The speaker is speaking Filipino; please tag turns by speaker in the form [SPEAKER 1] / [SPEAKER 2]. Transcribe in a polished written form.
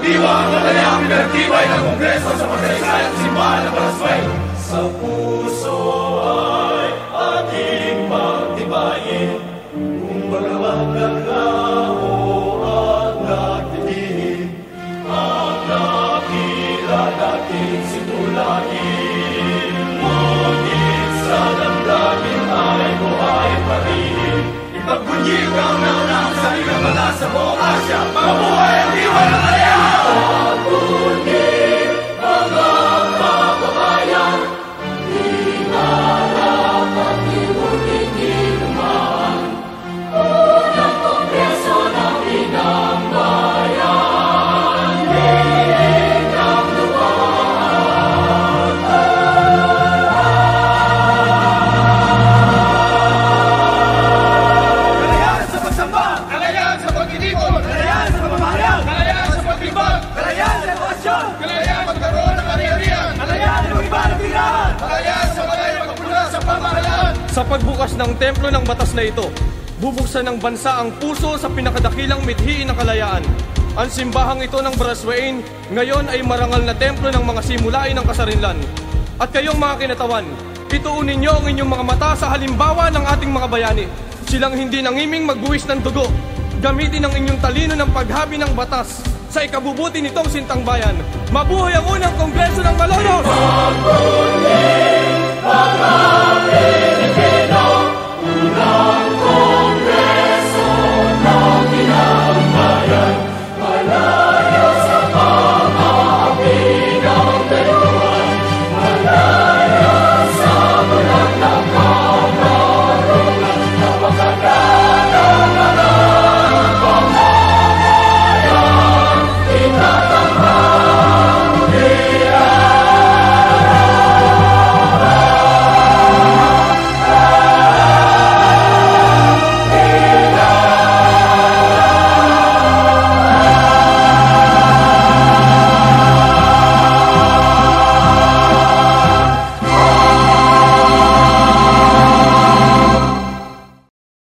[SPEAKER 1] Diwang matalayang pinagtibay ng Kongreso sa pagsaysayang simbahan ng Barasway. Sa puso ay ating pagtibayin, kung bagawang gagao at nagtitihim, ang nakila natin simulahin. Ngunit sa damdamin ay buhay pa rin. Ipagbunyig ang naunang saligang batas sa buong Asya. Mabuhay ang diwa ng kalayaan! Pagbunyig mga kababayan, di harap at ibunin inuman. Unang Kongreso ng Inang Bayan, hiling ng luwan. Kalayaan sa pagsamba! Kalayaan sa pagtitipon! Kalayaan sa pamahayag! Kalayaan sa pagtimbang! Kalayaan sa edukasyon! Kalayaan magkaroon ng ari-arian! Kalayaan sa mag-iba ng biglaan! Kalayaan sa malay magpula sa pamahalaan!
[SPEAKER 2] Sa pagbukas ng templo ng batas na ito, bubuksan ng bansa ang puso sa pinakadakilang mithiin ng kalayaan. Ang simbahang ito ng Baraswain ngayon ay marangal na templo ng mga simulain ng kasarinlan. At kayong mga kinatawan, ituunin niyo ang inyong mga mata sa halimbawa ng ating mga bayani. Silang hindi nangiming magbuwis ng dugo. Gamitin ang inyong talino ng paghabi ng batas sa ikabubuti nitong sintang bayan. Mabuhay ang unang Kongreso ng Malolos!
[SPEAKER 1] Pagbunyig mga Pilipino, unang